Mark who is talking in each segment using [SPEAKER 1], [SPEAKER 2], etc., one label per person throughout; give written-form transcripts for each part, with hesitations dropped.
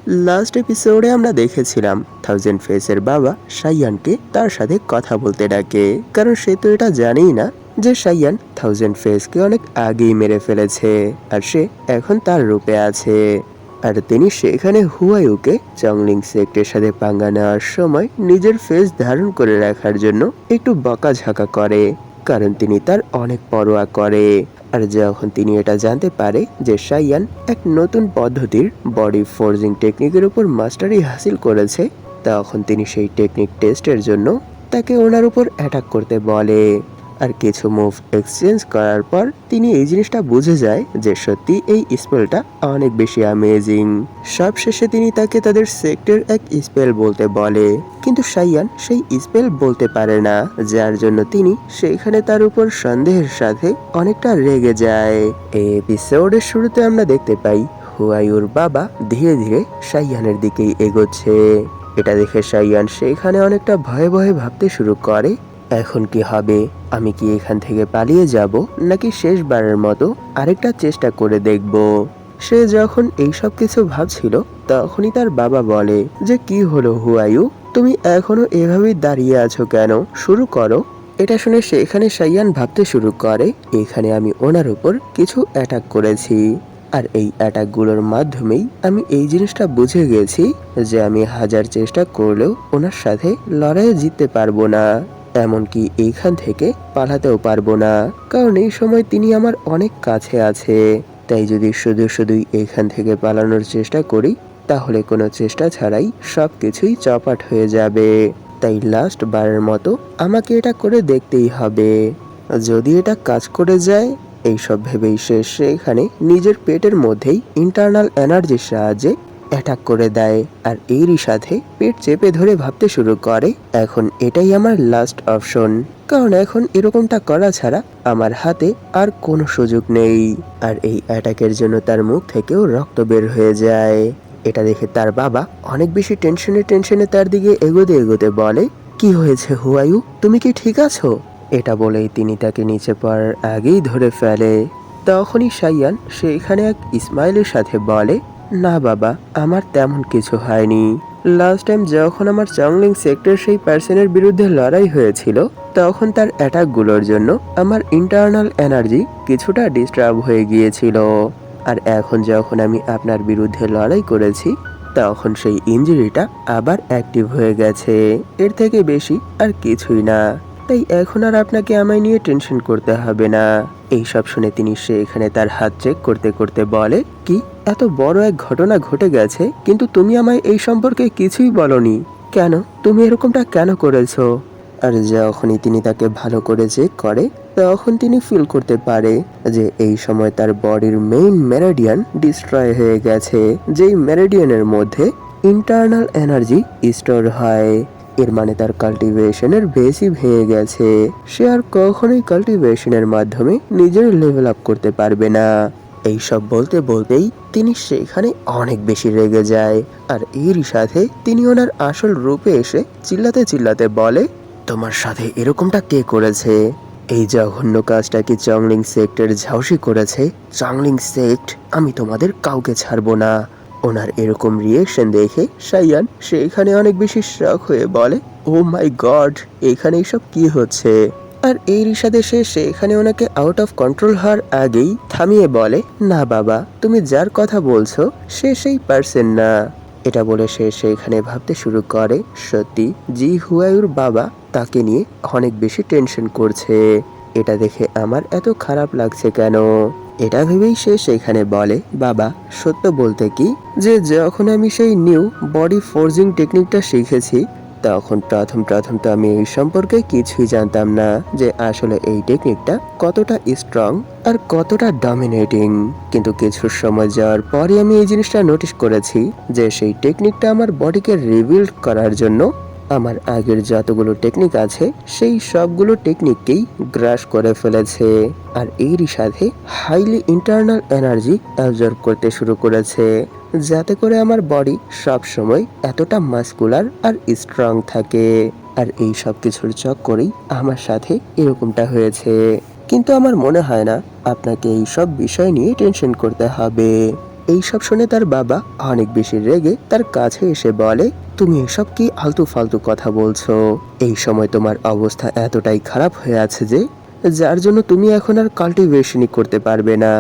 [SPEAKER 1] Last এপিসোডে আমরা দেখেছিলাম থাউজেন্ড ফেসের বাবা শাইয়ানকে তার সাথে কথা বলতে ডাকে, কারণ সে তো এটা জানেই না যে শাইয়ান থাউজেন্ড ফেসকে অনেক আগেই মেরে ফেলেছে আর সে এখন তার রূপে আছে। আর তিনি সেখানে হুয়াইউকে চংলিং সেক্টের সাথে পাঙ্গা নেওয়ার সময় নিজের ফেস ধারণ করে রাখার জন্য একটু বকাঝকা করে, কারণ তিনি তার অনেক পরোয়া করে। আর যখন তিনি এটা জানতে পারে যে শাইয়ান এক নতুন পদ্ধতির বডি ফোর্জিং টেকনিকের উপর মাস্টারি হাসিল করেছে, তখন তিনি সেই টেকনিক টেস্টের জন্য তাকে ওনার উপর অ্যাটাক করতে বলে। আর কিছু মুভ এক্সচেঞ্জ করার পর তিনি এই জিনিসটা বুঝে যায় যে সত্যি এই স্পেলটা অনেক বেশি অ্যামেজিং। সবশেষে তিনি তাকে তাদের সেক্টর এক স্পেল বলতে বলে, কিন্তু শাইয়ান সেই স্পেল বলতে পারে না, যার জন্য তিনি সেখানে তার উপর সন্দেহের সাথে অনেকটা রেগে যায়। এই এপিসোডের শুরুতে আমরা দেখতে পাই হুয়াইউর বাবা ধীরে ধীরে শাইয়ানের দিকেই এগোচ্ছে। এটা দেখে শাইয়ান সেখানে অনেকটা ভয়ে ভয়ে ভাবতে শুরু করে, এখন কি হবে? আমি কি এখান থেকে পালিয়ে যাব, নাকি শেষবারের মতো আরেকটা চেষ্টা করে দেখব? সে যখন এইসব কিছু ভাবছিল তখনই তার বাবা বলে যে, কি হলো হুয়াইউ, তুমি এখনো এভাবেই দাঁড়িয়ে আছো কেন? শুরু করো। এটা শুনে সেখানে শাইয়ান ভাবতে শুরু করে, এখানে আমি ওনার উপর কিছু অ্যাটাক করেছি, আর এই অ্যাটাকগুলোর মাধ্যমেই আমি এই জিনিসটা বুঝে গেছি যে আমি হাজার চেষ্টা করলেও ওনার সাথে লড়াইয়ে জিততে পারবো না, এমনকি এইখান থেকে পালাতেও পারবো না, কারণ এই সময় তিনি আমার অনেক কাছে আছে। তাই যদি শুধু শুধুই এখান থেকে পালানোর চেষ্টা করি তাহলে কোনো চেষ্টা ছাড়াই সবকিছুই চপাট হয়ে যাবে। তাই লাস্ট বারের মতো আমাকে এটা করে দেখতেই হবে। যদি এটা কাজ করে যায়, এইসব ভেবেই সে সেখানে নিজের পেটের মধ্যেই ইন্টারনাল এনার্জির সাহায্যে অ্যাটাক করে দেয়, আর এরই সাথে পেট চেপে ধরে ভাবতে শুরু করে, এখন এটাই আমার লাস্ট অপশন, কারণ এখন এরকমটা করা ছাড়া আমার হাতে আর কোনো সুযোগ নেই। আর এই অ্যাটাকের জন্য তার মুখ থেকেও রক্ত বের হয়ে যায়। এটা দেখে তার বাবা অনেক বেশি টেনশনে তার দিকে এগোতে এগোতে বলে, কি হয়েছে হুয়াইউ, তুমি কি ঠিক আছো? এটা বলেই তিনি তাকে নিচে পড়ার আগেই ধরে ফেলে। তখনই শাইয়ান সেখানে এক ইসমাইলের সাথে বলে, না বাবা, আমার তেমন কিছু হয়নি। লাস্ট টাইম যখন আমার চংলিং সেক্টর সেই পার্সনের বিরুদ্ধে লড়াই হয়েছিল, তখন তার অ্যাটাকগুলোর জন্য আমার ইন্টারনাল এনার্জি কিছুটা ডিস্টার্ব হয়ে গিয়েছিল। আর এখন যখন আমি আপনার বিরুদ্ধে লড়াই করেছি, তখন সেই ইনজুরিটা আবার অ্যাক্টিভ হয়ে গেছে, এর থেকে বেশি আর কিছুই না। তাই এখন আর আপনাকে আমায় নিয়ে টেনশন করতে হবে না। এইসব শুনে তিনি সেখানে তার হাত চেক করতে করতে বলে, কি এত বড় এক ঘটনা ঘটে গেছে, কিন্তু তুমি আমায় এই সম্পর্কে কিছুই বলনি কেন? তুমি এরকমটা কেন করেছো? আর যখনই তিনি তাকে ভালো করে চেক করে, তখন তিনি ফিল করতে পারে যে এই সময় তার বডির মেইন মেরিডিয়ান ডিস্ট্রয় হয়ে গেছে, যেই মেরিডিয়ানের মধ্যে ইন্টারনাল এনার্জি স্টোর হয়। এর মানে তার কাল্টিভেশনের বেসই ভেঙে গেছে, সে আর কখনোই কাল্টিভেশনের মাধ্যমে নিজের লেভেল আপ করতে পারবে না। এইসব বলতে বলতেই তিনি সেখানে অনেক বেশি রেগে যায়, আর এরই সাথে তিনি ওনার আসল রূপে এসে চিল্লাতে চিল্লাতে বলে, তোমার সাথে এরকমটা কে করেছে? এই জঘন্য কাজটা কি চংলিং সেক্টর ঝাউসি করেছে? চংলিং সেক্ট, আমি তোমাদের কাউকে ছাড়বো না। ওনার এরকম রিয়েকশন দেখে শাইয়ান সেখানে অনেক বেশি শক হয়ে বলে, ও মাই গড, এখানে এসব কি হচ্ছে? আর এই সাথে সে সেখানে ওনাকে আউট অফ কন্ট্রোল হওয়ার আগেই থামিয়ে বলে, না বাবা, তুমি যার কথা বলছো সে সেই পার্সন না। এটা বলে সে সেখানে ভাবতে শুরু করে, সত্যি জি হুয়াইউর বাবা তাকে নিয়ে অনেক বেশি টেনশন করছে। এটা দেখে আমার এত খারাপ লাগছে কেন? এটা ভেবেই সে সেখানে বলে, বাবা, সত্য বলতে কি যে যখন আমি সেই নিউ বডি ফোর্জিং টেকনিকটা শিখেছি, তখন প্রথম তো আমি এই সম্পর্কে কিছুই জানতাম না যে আসলে এই টেকনিকটা কতটা স্ট্রং আর কতটা ডমিনেটিং। কিন্তু কিছু সময় যাওয়ার পরে আমি এই জিনিসটা নোটিস করেছি যে সেই টেকনিকটা আমার বডিকে রিবিল্ড করার জন্য আমার আগের যতগুলো টেকনিক আছে সেই সবগুলো টেকনিককেই গ্রাস করে ফেলেছে, আর এরই সাথে হাইলি ইন্টারনাল এনার্জি অ্যাবজর্ব করতে শুরু করেছে, যাতে করে আমার বডি সব সময় এতটা মাসকুলার আর স্ট্রং থাকে। আর এই সব কিছুর চক্করেই আমার সাথে এরকমটা হয়েছে। কিন্তু আমার মনে হয় না আপনাকে এই সব বিষয় নিয়ে টেনশন করতে হবে। এইসব শুনে তার বাবা অনেক বেশি রেগে তার কাছে এসে বলে, তুমি এসব কি আলতু ফালতু কথা বলছো? এই সময় তোমার অবস্থা এতটাই খারাপ হয়ে আছে যে যার জন্য তুমি এখন আর কাল্টিভেশনই করতে পারবে না।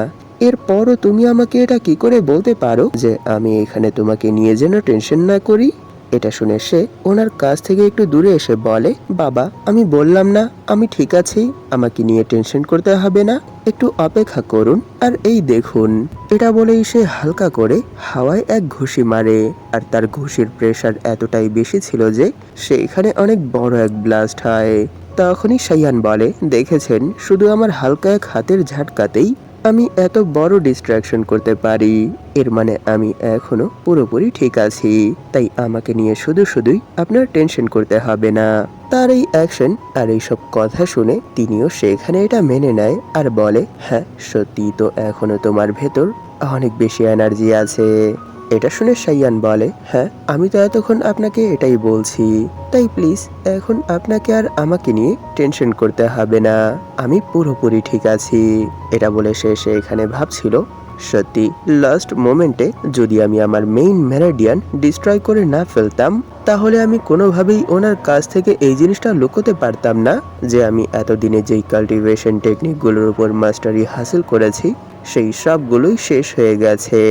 [SPEAKER 1] এরপরও তুমি আমাকে এটা কি করে বলতে পারো যে আমি এখানে তোমাকে নিয়ে যেন টেনশন না করি? এটা শুনে সে ওনার কাছ থেকে একটু দূরে এসে বলে, বাবা আমি বললাম না আমি ঠিক আছি, আমাকে নিয়ে টেনশন করতে হবে না, একটু অপেক্ষা করুন। আর এই দেখুন। এটা বলেই সে হালকা করে হাওয়ায় এক ঘুষি মারে, আর তার ঘুষির প্রেসার এতটাই বেশি ছিল যে সেখানে অনেক বড় এক ব্লাস্ট হয়। তখনই শাইয়ান বলে, দেখেছেন শুধু আমার হালকা এক হাতের ঝাটকাতেই আমি এত বড় ডিস্ট্রাকশন করতে পারি, এর মানে আমি এখনো পুরোপুরি ঠিক আছি, তাই আমাকে নিয়ে শুধুই আপনার টেনশন করতে হবে না। তার এই অ্যাকশন আর এইসব কথা শুনে তিনিও সেখানে এটা মেনে নেয় আর বলে, হ্যাঁ সত্যি তো এখনো তোমার ভেতর অনেক বেশি এনার্জি আছে। এটা শুনে শাইয়ান বলে, হ্যাঁ আমি তো এতক্ষণ আপনাকে এটাই বলছি, তাই প্লিজ এখন আপনাকে আর আমাকে নিয়ে টেনশন করতে হবে না, আমি পুরোপুরি ঠিক আছি। এটা বলে সে এখানে ভাবছিল, সত্যি লাস্ট মোমেন্টে যদি আমি আমার মেইন মেরাডিয়ান ডিস্ট্রয় করে না ফেলতাম তাহলে আমি কোনোভাবেই ওনার কাছ থেকে এই জিনিসটা লুকোতে পারতাম না যে আমি এতদিনে যেই কাল্টিভেশন টেকনিকগুলোর উপর মাস্টারি হাসিল করেছি সেই সবগুলোই শেষ হয়ে গেছে।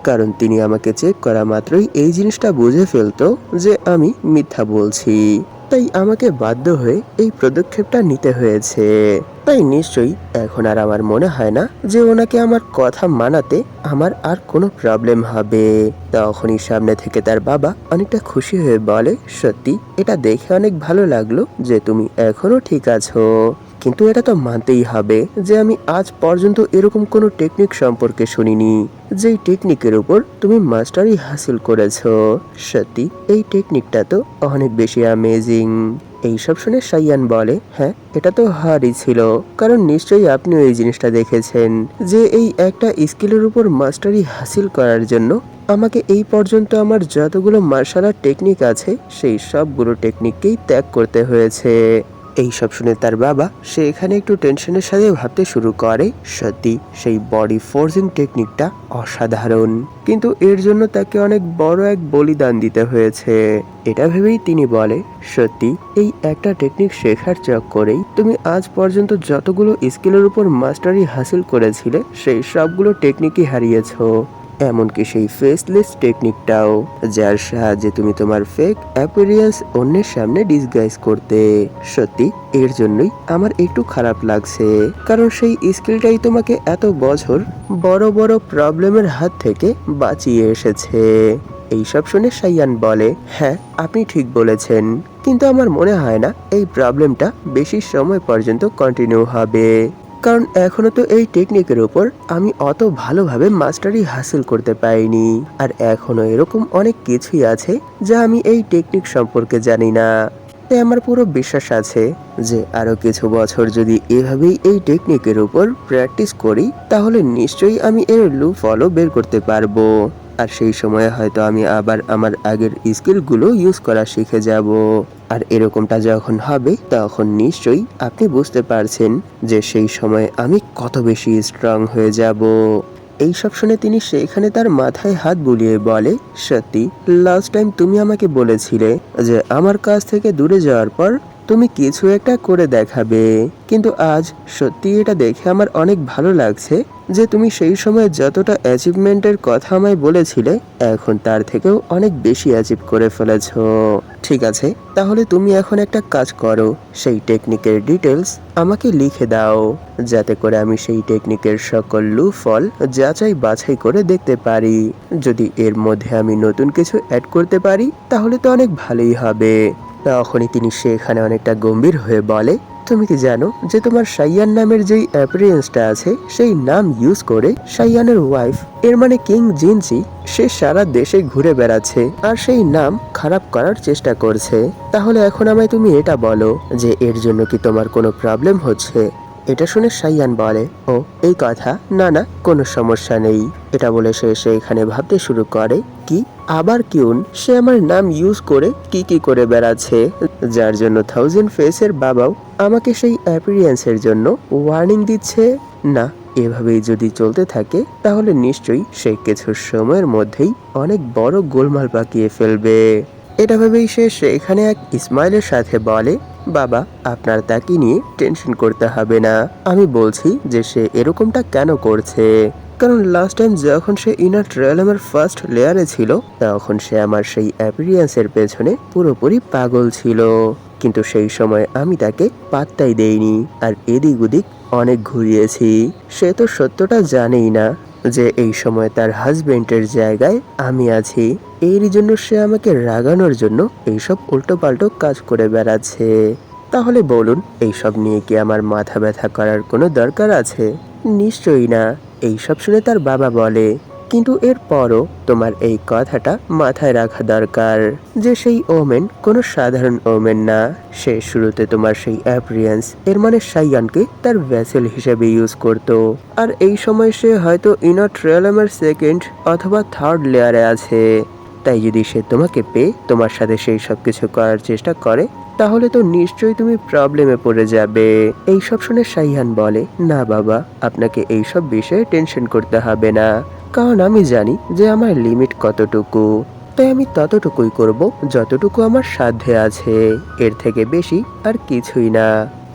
[SPEAKER 1] কারণ তিনি আমাকে চেক করা মাত্রই এই জিনিসটা বুঝে ফেলতো যে আমি মিথ্যা বলছি, তাই আমাকে বাধ্য হয়ে এই পদক্ষেপটা নিতে হয়েছে। তাই নিশ্চয়ই এখন আর আমার মনে হয় না যে ওনাকে আমার কথা মানাতে আমার আর কোনো প্রবলেম হবে। তখনই সামনে থেকে তার বাবা অনেকটা খুশি হয়ে বলে, সত্যি এটা দেখে অনেক ভালো লাগলো যে তুমি এখনো ঠিক আছো, কিন্তু এটা তো মানতেই হবে যে আমি আজ পর্যন্ত এরকম কোনো টেকনিক সম্পর্কে শুনিনি যেই টেকনিকের উপর তুমি মাস্টারি হাসিল করেছো। সত্যি এই টেকনিকটা তো অনেক বেশি অ্যামেজিং। এইসব শুনে শাইয়ান বলে, হ্যাঁ এটা তো হারই ছিল, কারণ নিশ্চয়ই আপনিও এই জিনিসটা দেখেছেন যে এই একটা স্কিলের উপর মাস্টারি হাসিল করার জন্য আমাকে এই পর্যন্ত আমার যতগুলো মার্শাল আর্ট টেকনিক আছে সেই সবগুলো টেকনিককেই ত্যাগ করতে হয়েছে। এই সব শুনে তার বাবা সে এখানে একটু টেনশনের সাথে ভাবতে শুরু করে, সত্যি সেই বডি ফোর্সিং টেকনিকটা অসাধারণ, কিন্তু এর জন্য তাকে অনেক বড় এক বলিদান দিতে হয়েছে। এটা ভেবেই তিনি বলে, সত্যি এই একটা টেকনিক শেখার চক্করেই তুমি আজ পর্যন্ত যতগুলো স্কিলের উপর মাস্টারি হাসিল করেছিলে সেই সবগুলো টেকনিকই হারিয়েছো, এমনকি সেই ফেসলেস টেকনিকটাও, যার সাহায্যে তুমি তোমার ফেক অ্যাপিয়ারেন্স অন্যের সামনে ডিসগাইজ করতে। সত্যি এর জন্যই আমার একটু খারাপ লাগছে, কারণ সেই স্কিলটাই তোমাকে এত বছর বড় বড় প্রবলেমের হাত থেকে বাঁচিয়ে এসেছে। এইসব শুনে শাইয়ান বলে, হ্যাঁ আপনি ঠিক বলেছেন, কিন্তু আমার মনে হয় না এই প্রবলেমটা বেশি সময় পর্যন্ত কন্টিনিউ হবে, কারণ এখনো তো এই টেকনিকের উপর আমি অত ভালোভাবে মাস্টারি হাসিল করতে পারিনি, আর এখনো এরকম অনেক কিছুই আছে যা আমি এই টেকনিক সম্পর্কে জানি না। তাই আমার পুরো বিশ্বাস আছে যে আরো কিছু বছর যদি এভাবেই এই টেকনিকের উপর প্র্যাকটিস করি তাহলে নিশ্চয়ই আমি এর লুপ ফলো বের করতে পারবো, আর সেই সময় হয়তো আমি আবার আমার আগের স্কিলগুলো ইউজ করা শিখে যাব। আর এরকমটা যখন হবে তখন নিশ্চয়ই আপনি বুঝতে পারছেন যে সেই সময় আমি কত বেশি স্ট্রং হয়ে যাব। এইসব শুনে তিনি সেখানে তার মাথায় হাত বুলিয়ে বলে, সত্যি লাস্ট টাইম তুমি আমাকে বলেছিলে যে আমার কাছ থেকে দূরে যাওয়ার পর তুমি কিছু একটা করে দেখাবে, কিন্তু আজ সত্যি এটা দেখে আমার অনেক ভালো লাগছে যে তুমি সেই সময় যতটা অ্যাচিভমেন্টের কথা আমায় বলেছিলে এখন তার থেকেও অনেক বেশি অ্যাচিভ করে ফেলেছো। ঠিক আছে, তাহলে তুমি এখন একটা কাজ করো, সেই টেকনিকের ডিটেলস আমাকে লিখে দাও, যাতে করে আমি সেই টেকনিকের সকল লুপ ফল যাচাই বাছাই করে দেখতে পারি। যদি এর মধ্যে আমি নতুন কিছু অ্যাড করতে পারি তাহলে তো অনেক ভালোই হবে। তখনই তিনি সেখানে অনেকটা গম্ভীর হয়ে বলে, তুমি কি জানো যে তোমার শাইয়ান নামের যেই অ্যাপিয়ারেন্সটা আছে সেই নাম ইউজ করে শাইয়ানের ওয়াইফ এর মানে কিং জিনসি সে সারা দেশে ঘুরে বেড়াচ্ছে আর সেই নাম খারাপ করার চেষ্টা করছে। তাহলে এখন আমায় তুমি এটা বলো যে এর জন্য কি তোমার কোনো প্রবলেম হচ্ছে? এটা শুনে শাইয়ান বলে, ও এই কথা, না না কোনো সমস্যা নেই। এটা বলে সে এখানে ভাবতে শুরু করে, কি আবার কিউন সে আমার নাম ইউজ করে কি করে বেড়াচ্ছে, যার জন্য থাউজেন্ড ফেসের বাবাও আমাকে সেই অ্যাপিয়ারেন্সের জন্য ওয়ার্নিং দিচ্ছে। না, এভাবেই যদি চলতে থাকে তাহলে নিশ্চয়ই সে কিছু সময়ের মধ্যেই অনেক বড় গোলমাল পাকিয়ে ফেলবে। এটা ভেবেই সে সেখানে এক ইসমাইলের সাথে বলে, বাবা আপনার তাকে নিয়ে টেনশন করতে হবে না। আমি বলছি যে সে এরকমটা কেন করছে, কারণ লাস্ট টাইম যখন সে ইনার ট্রায়ালামের ফার্স্ট লেয়ারে ছিল তখন সে আমার সেই অ্যাপিরিয়েন্সের পেছনে পুরোপুরি পাগল ছিল, কিন্তু সেই সময় আমি তাকে পাত্তাই দেইনি আর এদিক ওদিক অনেক ঘুরিয়েছি। সে তো সত্যটা জানেই না যে এই সময় তার হাজবেন্ডের জায়গায় আমি আছি। এরই জন্য সে আমাকে রাগানোর জন্য এইসব উল্টোপাল্টো কাজ করে বেড়াচ্ছে। তাহলে বলুন, এইসব নিয়ে কি আমার মাথা ব্যথা করার কোনো দরকার আছে? নিশ্চয়ই না। এইসব শুনে তার বাবা বলে, কিন্তু এরপরও তোমার এই কথাটা মাথায় রাখা দরকার যে সেই ওমেন কোনো সাধারণ ওমেন না। সে শুরুতে তোমার সেই অ্যাপিয়ারেন্স এর মানে সাইয়ানকে তার ভেসেল হিসেবে ইউজ করত, আর এই সময় সে হয়তো ইনার ট্রায়ালামের সেকেন্ড অথবা থার্ড লেয়ারে আছে। তাই যদি সে তোমাকে পেয়ে তোমার সাথে সেই সব কিছু করার চেষ্টা করে তাহলে তো নিশ্চয়ই তুমি প্রবলেমে পড়ে যাবে। এইসব শুনে সাইয়ান বলে, না বাবা, আপনাকে এইসব বিষয়ে টেনশন করতে হবে না, কারণ আমি জানি যে আমার লিমিট কতটুকু। তাই আমি ততটুকুই করব যতটুকু আমার সাধ্যে আছে, এর থেকে বেশি আর কিছুই না।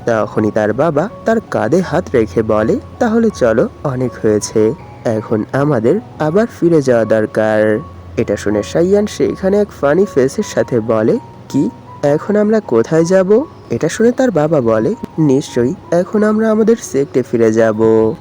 [SPEAKER 1] তখনই তার বাবা তার কাঁধে হাত রেখে বলে, তাহলে চলো, অনেক হয়েছে, এখন আমাদের আবার ফিরে যাওয়া দরকার। এটা শুনে সাইয়ান সেখানে এক ফানি ফেসের সাথে বলে, কি, এখন আমরা কোথায় যাব? এটা শুনে তার বাবা বলে, নিশ্চয়ই এখন আমরা আমাদের সেক্টে ফিরে যাব,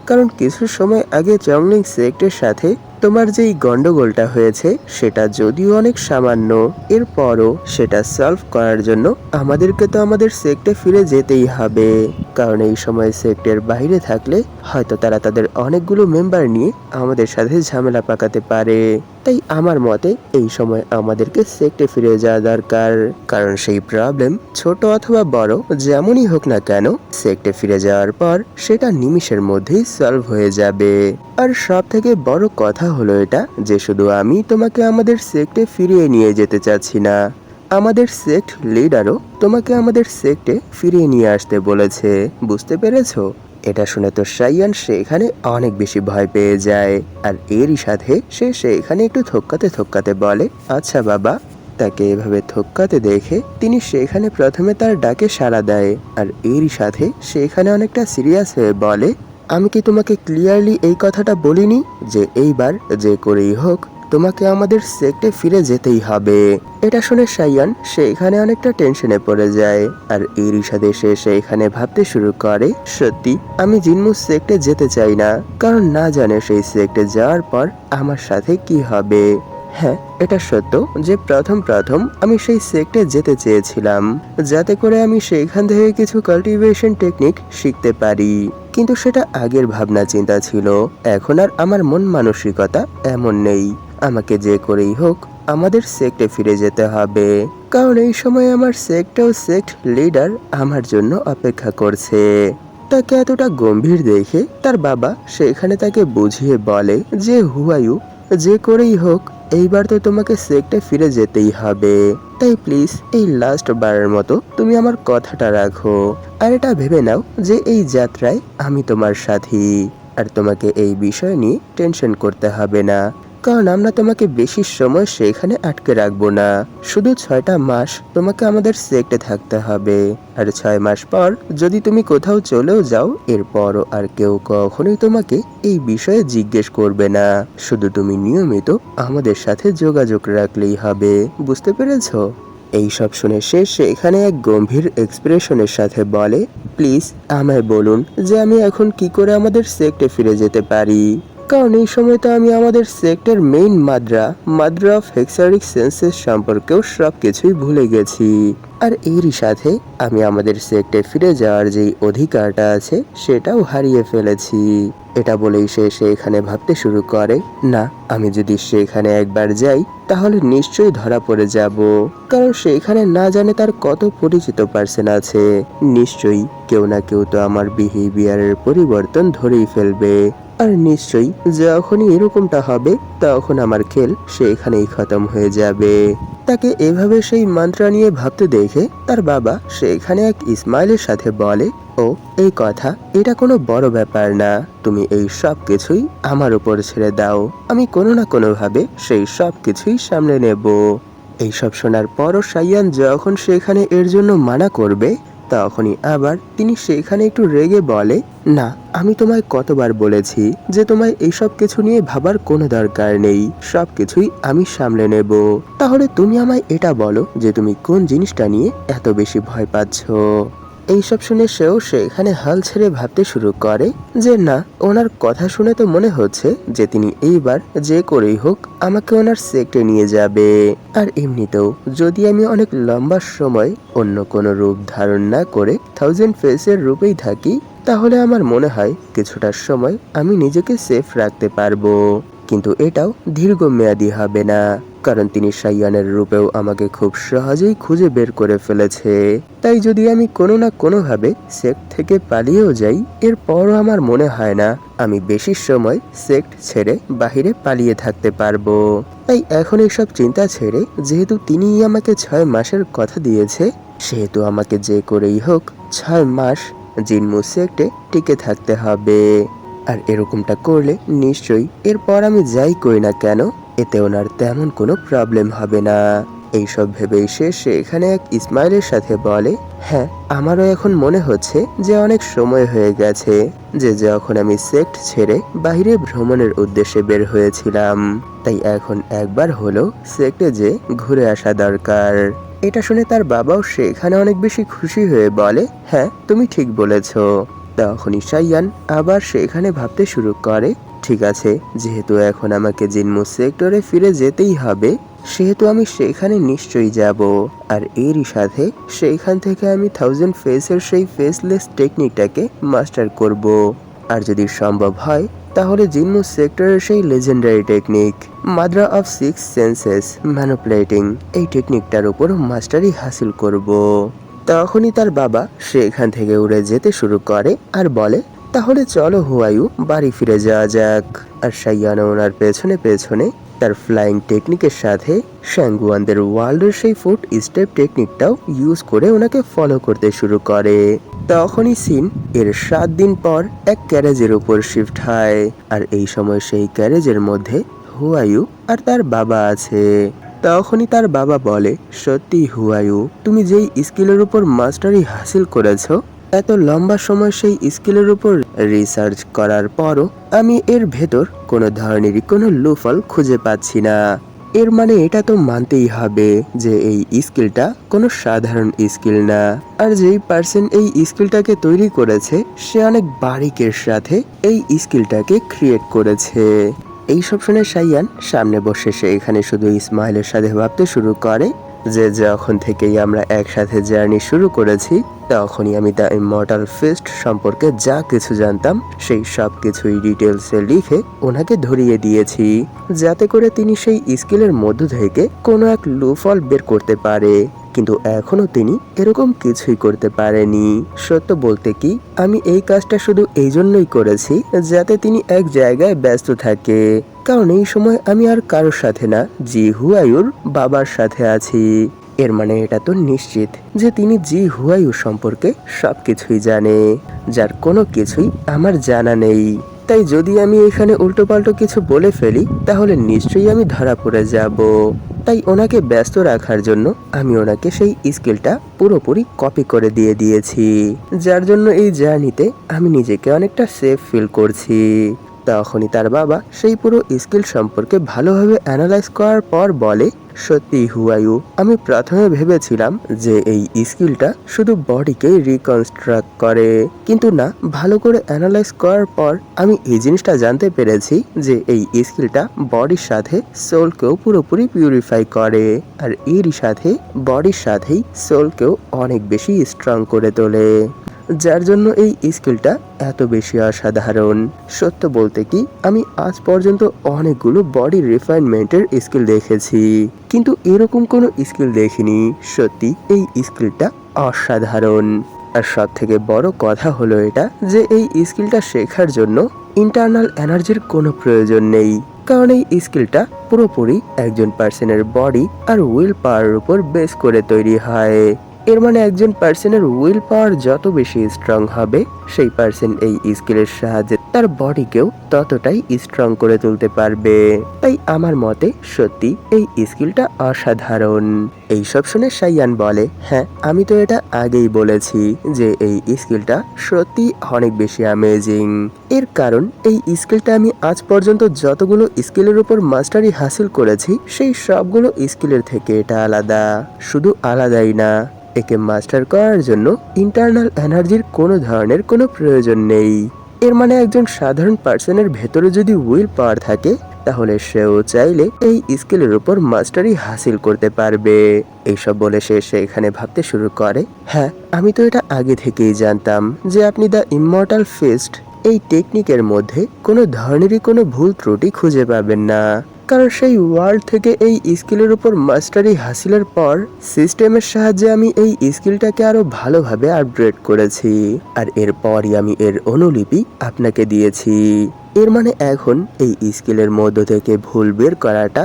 [SPEAKER 1] কারণ কিছু সময় আগে চংলিং সেক্টের সাথে তোমার যেই গন্ডগোলটা হয়েছে সেটা যদিও অনেক সামান্য, এরপরও সেটা সলভ করার জন্য আমাদেরকে তো আমাদের সেক্টে ফিরে যেতেই হবে, কারণ এই সময় সেক্টের বাইরে থাকলে হয়তো তারা তাদের অনেকগুলো মেম্বার নিয়ে আমাদের সাথে ঝামেলা পাকাতে পারে। তাই আমার মতে এই সময় আমাদেরকে সেক্টে ফিরে যাওয়া দরকার, কারণ সেই প্রবলেম ছোট অথবা বড় যেমনই হোক না কেন সেক্টে ফিরে যাওয়ার পর সেটা নিমিষের মধ্যেই সলভ হয়ে যাবে। আর সব থেকে বড় কথা হলো এটা যে শুধু আমি তোমাকে আমাদের সেক্টে ফিরিয়ে নিয়ে যেতে চাচ্ছি না, আমাদের সেক্ট লিডারও তোমাকে আমাদের সেক্টে ফিরিয়ে নিয়ে আসতে বলেছে, বুঝতে পেরেছো? এটা শুনে তো সাইয়ান সেখানে অনেক বেশি ভয় পেয়ে যায়, আর এরই সাথে সে সেখানে একটু থক্কাতে থক্কাতে বলে, আচ্ছা বাবা। তাকে এভাবে থক্কাতে দেখে তিনি সেখানে প্রথমে তার ডাকে সাড়া দেয়, আর এরই সাথে সেখানে অনেকটা সিরিয়াস হয়ে বলে, আমি কি তোমাকে ক্লিয়ারলি এই কথাটা বলিনি যে এইবার যে করেই হোক তোমাকে আমাদের সেক্টে ফিরে যেতেই হবে? এটা শুনে সাইয়ান সেখানে অনেকটা টেনশনে পড়ে যায়, আর এরই সাথে সে সেখানে ভাবতে শুরু করে, সত্যি আমি জিনমু সেক্টে যেতে চাই না, কারণ না জানে সেই সেক্টে যাওয়ার পর আমার সাথে কি হবে। হ্যাঁ, এটা সত্য যে প্রথম আমি সেই সেক্টে যেতে চেয়েছিলাম যাতে করে আমি সেইখান থেকে কিছু কাল্টিভেশন টেকনিক শিখতে পারি, কিন্তু সেটা আগের ভাবনা চিন্তা ছিল, এখন আর আমার মন মানসিকতা এমন নেই। আমাকে যে করেই হোক আমাদের সেক্টে ফিরে যেতে হবে, কারণ এই সময় আমার সেক্ট লিডার আমার জন্য অপেক্ষা করছে। তাকে এতটা গম্ভীর দেখে তার বাবা সেখানে তাকে বুঝিয়ে বলে যে হুয়ায়ু, যে করেই হোক এইবার তো তোমাকে সেক্টে ফিরে যেতেই হবে, তাই প্লিজ এই লাস্ট বারের মতো তুমি আমার কথাটা রাখো, আর এটা ভেবে নাও যে এই যাত্রায় আমি তোমার সাথী, আর তোমাকে এই বিষয় নিয়ে টেনশন করতে হবে না, কারণ আমরা তোমাকে বেশি সময় সেখানে আটকে রাখবো না, শুধু 6টা মাস তোমাকে আমাদের সেক্টে থাকতে হবে, আর 6 মাস পর যদি তুমি কোথাও চলেও যাও এরপরও আর কেউ কখনোই তোমাকে এই বিষয়ে জিজ্ঞেস করবে না, শুধু তুমি নিয়মিত আমাদের সাথে যোগাযোগ রাখলেই হবে, বুঝতে পেরেছো? এই সব শুনে সে সেখানে এক গম্ভীর এক্সপ্রেশনের সাথে বলে, প্লিজ আমায় বলুন যে আমি এখন কি করে আমাদের সেক্টে ফিরে যেতে পারি, কারণ এই সময় তো আমি আমাদের সেক্টর মেইন মাদ্রা অফ হেক্সারিক সেন্সেস সম্পর্কেও সবকিছুই ভুলে গেছি, আর এরই সাথে আমি আমাদের সেক্টে ফিরে যাওয়ার যেই অধিকারটা আছে সেটাও হারিয়ে ফেলেছি। এটা বলেই সে সেখানে ভাবতে শুরু করে, না, আমি যদি সেখানে একবার যাই তাহলে নিশ্চয়ই ধরা পড়ে যাব, কারণ সেখানে না জানে তার কত পরিচিত পার্সন আছে, নিশ্চয়ই কেউ না কেউ তো আমার বিহেভিয়ারের পরিবর্তন ধরেই ফেলবে, আর নিশ্চয়ই যখনই এরকমটা হবে তখন আমার খেল সেখানেই খতম হয়ে যাবে। তাকে এভাবে সেই মন্ত্র নিয়ে ভাবতে দেখে তার বাবা সেখানে এক স্মাইলের সাথে বলে, ও এই কথা, এটা কোনো বড় ব্যাপার না, তুমি এই সব কিছুই আমার উপর ছেড়ে দাও, আমি কোনো না কোনোভাবে সেই সব কিছুই সামলে নেব। এইসব শোনার পরও সাইয়ান যখন সেখানে এর জন্য মানা করবে, তখনই আবার তিনি সেখানে একটু রেগে বলে, না, আমি তোমায় কতবার বলেছি যে তোমায় এইসব কিছু নিয়ে ভাবার কোনো দরকার নেই, সব কিছুই আমি সামলে নেব। তাহলে তুমি আমায় এটা বলো যে তুমি কোন জিনিসটা নিয়ে এত বেশি ভয় পাচ্ছ। এইসব শুনে সেও সেখানে হাল ছেড়ে ভাবতে শুরু করে যে না, ওনার কথা শুনে তো মনে হচ্ছে যে তিনি এইবার যে করেই হোক আমাকে ওনার সেক্টে নিয়ে যাবে। আর এমনিতেও যদি আমি অনেক লম্বা সময় অন্য কোনো রূপ ধারণ না করে থাউজেন্ড ফেসের রূপেই থাকি, তাহলে আমার মনে হয় কিছুটা সময় আমি নিজেকে সেফ রাখতে পারবো। কিন্তু এটাও দীর্ঘমেয়াদী হবে না, কারণ তিনি সাইয়ানের রূপেও আমাকে খুব সহজেই খুঁজে বের করে ফেলেছে। তাই যদি আমি কোনো না কোনোভাবে সেক্ট থেকে পালিয়েও যাই, এরপরও আমার মনে হয় না আমি বেশি সময় সেক্ট ছেড়ে বাহিরে পালিয়ে থাকতে পারবো। তাই এখন এইসব চিন্তা ছেড়ে, যেহেতু তিনিই আমাকে 6 মাসের কথা দিয়েছে, সেহেতু আমাকে যে করেই হোক 6 মাস জিনমু সেক্টে টিকে থাকতে হবে। আর এরকমটা করলে নিশ্চয়ই এরপর আমি যাই করি না কেন, এতে ওনার তেমন কোনো প্রবলেম হবে না। এইসব ভেবেই সে সেখানে এক স্মাইলের সাথে বলে, হ্যাঁ, আমারও এখন মনে হচ্ছে যে অনেক সময় হয়ে গেছে যে যখন আমি সেক্ট ছেড়ে বাইরে ভ্রমণের উদ্দেশ্যে বের হয়েছিলাম, তাই এখন একবার হলো সেক্টে যে ঘুরে আসা দরকার। এটা শুনে তার বাবাও সেখানে অনেক বেশি খুশি হয়ে বলে, হ্যাঁ, তুমি ঠিক বলেছ। তখনই সাইয়ান আবার সেখানে ভাবতে শুরু করে, ঠিক আছে, যেহেতু এখন আমাকে জিনমু সেক্টরে ফিরে যেতেই হবে, সেহেতু আমি সেখানে নিশ্চয়ই যাব। আর এরই সাথে সেইখান থেকে আমি থাউজেন্ড ফেসের সেই ফেসলেস টেকনিকটাকে মাস্টার করব। আর যদি সম্ভব হয় তাহলে জিনমু সেক্টরের সেই legendary technique Madra of 6 senses manipulating, এই টেকনিকটার উপর মাস্টারি হাসিল করব। তখনই তার বাবা সেখান থেকে উড়ে যেতে শুরু করে আর বলে, তাহলে চলো হুয়ায়ু, বাড়ি ফিরে যাওয়া যাক। আর সাইয়ানো ওনার পেছনে পেছনে তার ফ্লাইং টেকনিকের সাথে শ্যাঙ্গুয়ানদের ওয়ার্ল্ডের সেই ফুট স্টেপ টেকনিকটাও ইউজ করে ওনাকে ফলো করতে শুরু করে। তখনই সিন এর 7 দিন পর এক ক্যারেজের উপর শিফট হয়, আর এই সময় সেই ক্যারেজের মধ্যে হুয়ায়ু আর তার বাবা আছে। তখনই তার বাবা বলে, সত্যি হুয়ায়ু, তুমি যেই স্কিলের উপর মাস্টারি হাসিল করেছো, এত লম্বা সময় সেই স্কিলের উপর রিসার্চ করার পরও আমি এর ভেতর কোনো ধরনেরই কোনো লুফল খুঁজে পাচ্ছি না। এর মানে এটা তো মানতেই হবে যে এই স্কিলটা কোনো সাধারণ স্কিল না। আর যেই পার্সন এই স্কিলটাকে তৈরি করেছে সে অনেক বারিকের সাথে এই স্কিলটাকে ক্রিয়েট করেছে। এইসব শুনে সাইয়ান সামনে বসে সে এখানে শুধু ইসমাইলের সাথে ভাবতে শুরু করে যে যখন থেকেই আমরা একসাথে জার্নি শুরু করেছি, তখনই আমি দ্য ইমমর্টাল ফিস্ট সম্পর্কে যা কিছু জানতাম সেই সব কিছুই ডিটেলসে লিখে ওনাকে ধরিয়ে দিয়েছি, যাতে করে তিনি সেই স্কিলের মধ্য থেকে কোনো এক লুফল বের করতে পারে। কিন্তু এখনো তিনি এরকম কিছুই করতে পারেনি। সত্য বলতে কি, আমি এই কাজটা শুধু এই জন্যই করেছি যাতে তিনি এক জায়গায় ব্যস্ত থাকে, কারণ এই সময় আমি আর কারোর সাথে না, জি হুয়ায়ুর বাবার সাথে আছি। এর মানে এটা তো নিশ্চিত যে তিনি জি হুয়ায়ু সম্পর্কে সবকিছুই জানে, যার কোনো কিছুই আমার জানা নেই। তাই যদি আমি এখানে উল্টোপাল্টো কিছু বলে ফেলি তাহলে নিশ্চয়ই আমি ধরা পড়ে যাব। তাই ওনাকে ব্যস্ত রাখার জন্য আমি ওনাকে সেই স্কিলটা পুরোপুরি কপি করে দিয়ে দিয়েছি, যার জন্য এই জার্নিতে আমি নিজেকে অনেকটা সেফ ফিল করছি। তখনই তার বাবা সেই পুরো স্কিল সম্পর্কে ভালোভাবে অ্যানালাইজ করার পর বলে, সত্যি হুয়ায়ু, আমি প্রথমে ভেবেছিলাম যে এই স্কিলটা শুধু বডিকে রিকনস্ট্রাক্ট করে, কিন্তু না, ভালো করে অ্যানালাইজ করার পর আমি এই জিনিসটা জানতে পেরেছি যে এই স্কিলটা বডির সাথে সোলকেও পুরোপুরি পিউরিফাই করে, আর এরই সাথে বডির সাথেই সোলকেও অনেক বেশি স্ট্রং করে তোলে, যার জন্য এই স্কিলটা এত বেশি অসাধারণ। সত্য বলতে কি, আমি আজ পর্যন্ত অনেকগুলো বডি রিফাইনমেন্টের স্কিল দেখেছি, কিন্তু এরকম কোনো স্কিল দেখিনি। সত্যি এই স্কিলটা অসাধারণ। আর সব থেকে বড় কথা হলো এটা যে এই স্কিলটা শেখার জন্য ইন্টারনাল এনার্জির কোনো প্রয়োজন নেই, কারণ এই স্কিলটা পুরোপুরি একজন পার্সনের বডি আর উইল পাওয়ারের উপর বেস করে তৈরি হয়। এর মানে একজন পার্সনের উইল পাওয়ার যত বেশি স্ট্রং হবে, সেই পার্সন এই স্কিলের সাহায্যে তার বডিকেও ততটাই স্ট্রং করে তুলতে পারবে। তাই আমার মতে সত্যি এই স্কিলটা অসাধারণ। এইসব শুনে সাইয়ান বলে, হ্যাঁ আমি তো এটা আগেই বলেছি যে এই স্কিলটা সত্যি অনেক বেশি অ্যামেজিং। এর কারণ এই স্কিলটা আমি আজ পর্যন্ত যতগুলো স্কিলের উপর মাস্টারি হাসিল করেছি সেই সবগুলো স্কিলের থেকে এটা আলাদা। শুধু আলাদাই না, একে মাস্টার করার জন্য ইন্টারনাল এনার্জির কোনো ধরনের কোনো প্রয়োজন নেই। এর মানে একজন সাধারণ পার্সনের ভেতরে যদি উইল পাওয়ার থাকে, তাহলে সেও চাইলে এই স্কিলের উপর মাস্টারি হাসিল করতে পারবে। এইসব বলে সে এখানে ভাবতে শুরু করে, হ্যাঁ আমি তো এটা আগে থেকেই জানতাম যে আপনি দ্য ইমমর্টাল ফিস্ট এই টেকনিকের মধ্যে কোনো ধরনেরই কোনো ভুল ত্রুটি খুঁজে পাবেন না। কারণ সেই ওয়ার্ল্ড থেকে এই স্কিলের উপর মাস্টারি হাসিলের পর সিস্টেমের সাহায্যে আমি এই স্কিলটাকে আরো ভালোভাবে আপগ্রেড করেছি, আর এরপরই আমি এর অনুলিপি আপনাকে দিয়েছি। এর মানে এখন এই স্কিলের মধ্য থেকে ভুল বের করাটা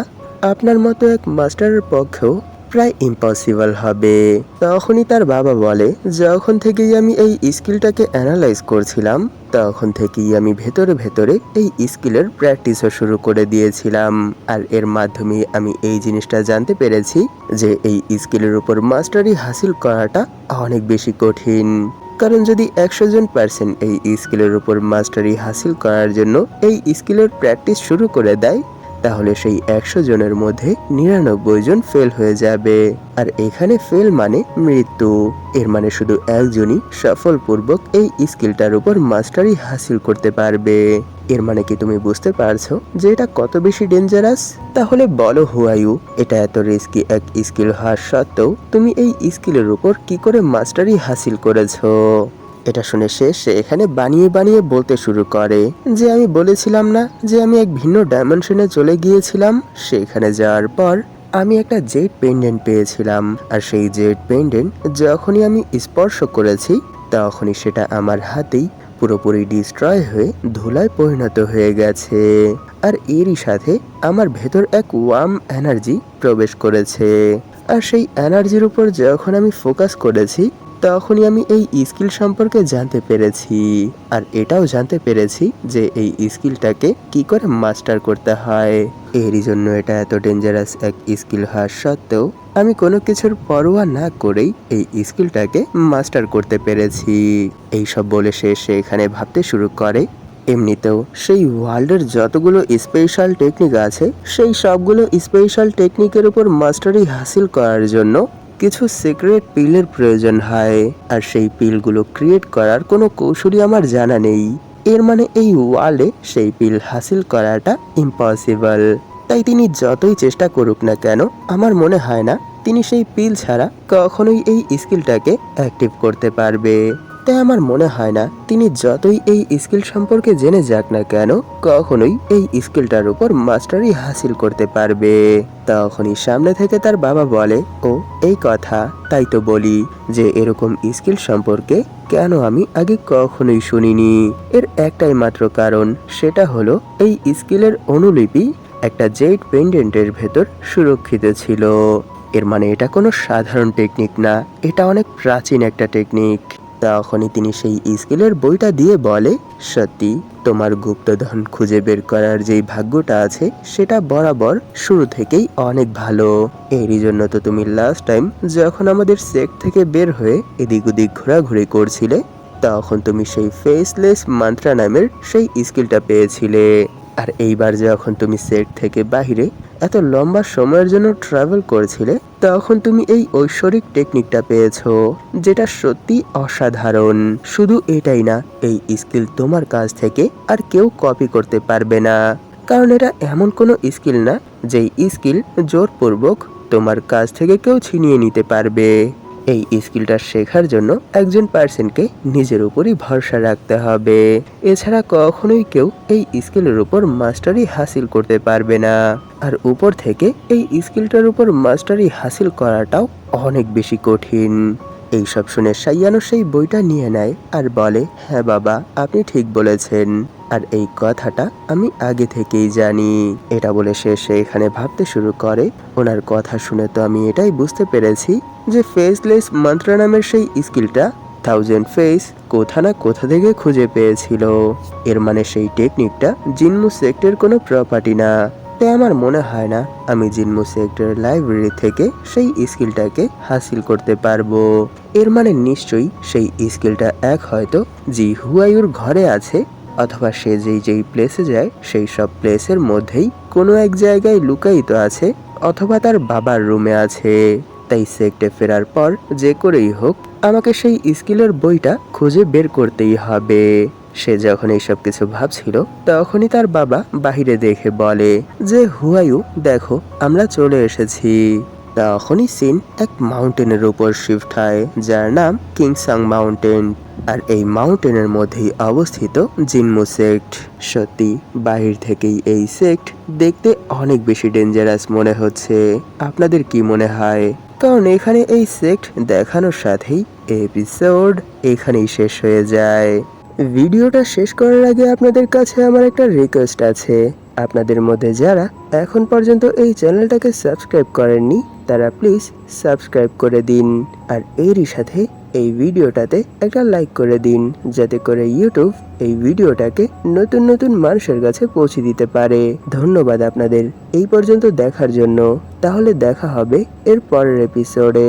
[SPEAKER 1] আপনার মতো এক মাস্টারের পক্ষেও প্রায় ইম্পসিবল হবে। তখনই তার বাবা বলে, যখন থেকেই আমি এই স্কিলটাকে অ্যানালাইজ করছিলাম তখন থেকেই আমি ভেতরে ভেতরে এই স্কিলের প্র্যাকটিসও শুরু করে দিয়েছিলাম, আর এর মাধ্যমে আমি এই জিনিসটা জানতে পেরেছি যে এই স্কিলের উপর মাস্টারি হাসিল করাটা অনেক বেশি কঠিন। কারণ যদি 100 জন পার্সন এই স্কিলের উপর মাস্টারি হাসিল করার জন্য এই স্কিলের প্র্যাকটিস শুরু করে দেয়, তাহলে সেই 100 জনের মধ্যে 99 জন ফেল হয়ে যাবে। আর এখানে ফেল মানে মৃত্যু। এর মানে শুধু একজনই সফলপূর্বক এই স্কিলটার উপর মাস্টারি হাসিল করতে পারবে। এর মানে কি তুমি বুঝতে পারছো যে এটা কত বেশি ডেঞ্জারাস? তাহলে বলো হুয়ায়ু, এটা এত রিস্কি এক স্কিল হওয়ার সত্ত্বেও তুমি এই স্কিলের উপর কি করে মাস্টারি হাসিল করেছো? এটা শুনে সে এখানে বানিয়ে বানিয়ে বলতে শুরু করে যে আমি বলেছিলাম না যে আমি এক ভিন্ন ডাইমেনশনে চলে গিয়েছিলাম। সেখানে যাওয়ার পর আমি একটা জেড পেন্ডেন্ট পেয়েছিলাম, আর সেই জেড পেন্ডেন্ট যখনই আমি স্পর্শ করেছি তখনই সেটা আমার হাতেই পুরোপুরি ডিস্ট্রয় হয়ে ধুলায় পরিণত হয়ে গেছে। আর এরই সাথে আমার ভেতর এক ওয়ার্ম এনার্জি প্রবেশ করেছে, আর সেই এনার্জির উপর যখন আমি ফোকাস করেছি তখনই আমি এই স্কিল সম্পর্কে জানতে পেরেছি, আর এটাও জানতে পেরেছি যে এই স্কিলটাকে কি করে মাস্টার করতে হয়। এরই জন্য এটা এত ডেঞ্জারাস এক স্কিল হওয়ার সত্ত্বেও আমি কোনো কিছুর পরোয়া না করেই এই স্কিলটাকে মাস্টার করতে পেরেছি। এইসব বলে সে এখানে ভাবতে শুরু করে, এমনিতেও সেই ওয়ার্ল্ডের যতগুলো স্পেশাল টেকনিক আছে সেই সবগুলো স্পেশাল টেকনিকের উপর মাস্টারি হাসিল করার জন্য কিছু সিক্রেট পিলের প্রয়োজন হয়, আর সেই পিলগুলো ক্রিয়েট করার কোনো কৌশলই আমার জানা নেই। এর মানে এই ওয়ার্ল্ডে সেই পিল হাসিল করাটা ইম্পসিবল। তাই তিনি যতই চেষ্টা করুক না কেন, আমার মনে হয় না তিনি সেই পিল ছাড়া কখনোই এই স্কিলটাকে অ্যাক্টিভ করতে পারবে। তাই আমার মনে হয় না তিনি যতই এই স্কিল সম্পর্কে জেনে যাক না কেন কখনোই এই স্কিলটার উপর মাস্টারি হাসিল করতে পারবে। তখনই সামনে থেকে তার বাবা বলে, ও এই কথা, তাই তো বলি যে এরকম স্কিল সম্পর্কে কেন আমি আগে কখনোই শুনিনি। এর একটাই মাত্র কারণ, সেটা হলো এই স্কিলের অনুলিপি একটা জেড পেন্ডেন্টের ভেতর সুরক্ষিত ছিল। এর মানে এটা কোনো সাধারণ টেকনিক না, এটা অনেক প্রাচীন একটা টেকনিক। তখনই তিনি সেই স্কিলের বইটা দিয়ে বলে, সত্যি তোমার গুপ্তধন খুঁজে বের করার যেই ভাগ্যটা আছে সেটা বরাবর শুরু থেকেই অনেক ভালো। এরই জন্য তো তুমি লাস্ট টাইম যখন আমাদের সেক্ট থেকে বের হয়ে এদিক ওদিক ঘোরাঘুরি করছিলে তখন তুমি সেই ফেসলেস মান্ত্রা নামের সেই স্কিলটা পেয়েছিলে। আর এইবার যখন তুমি সেক্ট থেকে বাহিরে এত লম্বা সময়ের জন্য ট্রাভেল করছিলে তখন তুমি এই ঐশ্বরিক টেকনিকটা পেয়েছো, যেটা সত্যি অসাধারণ। শুধু এটাই না, এই স্কিল তোমার কাছ থেকে আর কেউ কপি করতে পারবে না, কারণ এটা এমন কোনো স্কিল না যেই স্কিল জোরপূর্বক তোমার কাছ থেকে কেউ ছিনিয়ে নিতে পারবে। এই স্কিলটা শেখার জন্য একজন পার্সনকে নিজের উপরই ভরসা রাখতে হবে, এছাড়া কখনোই কেউ এই স্কিলের উপর মাস্টারি হাসিল করতে পারবে না। আর উপর থেকে এই স্কিলটার উপর মাস্টারি হাসিল করাটাও অনেক বেশি কঠিন। এইসব শুনে সাইয়ানো সেই বইটা নিয়ে নেয় আর বলে, হ্যাঁ বাবা, আপনি ঠিক বলেছেন, আর এই কথাটা আমি আগে থেকেই জানি। এটা বলে সে এখানে ভাবতে শুরু করে। ওনার কথা শুনে তো আমি এটাই বুঝতে পেরেছি যে ফেসলেস মন্ত্র নামের সেই স্কিলটা থাউজেন্ড ফেস কোথা না কোথা থেকে খুঁজে পেয়েছিল। এর মানে সেই টেকনিকটা জিনমু সেক্টরের কোনো প্রপার্টি না। তাই আমার মনে হয় না আমি জিনমু সেক্টরের লাইব্রেরি থেকে সেই স্কিলটাকে হাসিল করতে পারবো। এর মানে নিশ্চয়ই সেই স্কিলটা এক হয়তো জি হুয়াইয়ের ঘরে আছে, অথবা সে যেই প্লেসে যায় সেই সব প্লেসের মধ্যেই কোনো এক জায়গায় লুকায়িত আছে, অথবা তার বাবার রুমে আছে। তাই সেক্টে ফেরার পর যে করেই হোক আমাকে সেই স্কিলের বইটা খুঁজে বের করতেই হবে। সে যখন এইসব কিছু ভাবছিল তখনই তার বাবা বাহিরে দেখে বলে যে হুয়াইউ দেখো আমরা চলে এসেছি। তখনই সিন এক মাউন্টেনের উপর শিফট হয় যার নাম কিংসাং মাউন্টেন। আর এই মাউন্টেনের মধ্যেই অবস্থিত জিনমু সেক্ট। সত্যি বাহির থেকেই এই সেক্ট দেখতে অনেক বেশি ডেঞ্জারাস মনে হচ্ছে। আপনাদের কি মনে হয়? কারণ এখানে এই সেক্ট দেখানোর সাথেই এপিসোড এখানেই শেষ হয়ে যায়। ভিডিওটা শেষ করার আগে আপনাদের কাছে আমার একটা রিকোয়েস্ট আছে। আপনাদের মধ্যে যারা এখন পর্যন্ত এই চ্যানেলটাকে সাবস্ক্রাইব করেননি তারা প্লিজ সাবস্ক্রাইব করে দিন। আর এরই সাথে এই ভিডিওটাতে একটা লাইক করে দিন, যাতে করে ইউটিউব এই ভিডিওটাকে নতুন নতুন মানুষের কাছে পৌঁছে দিতে পারে। ধন্যবাদ আপনাদের এই পর্যন্ত দেখার জন্য। তাহলে দেখা হবে এর পরের এপিসোডে।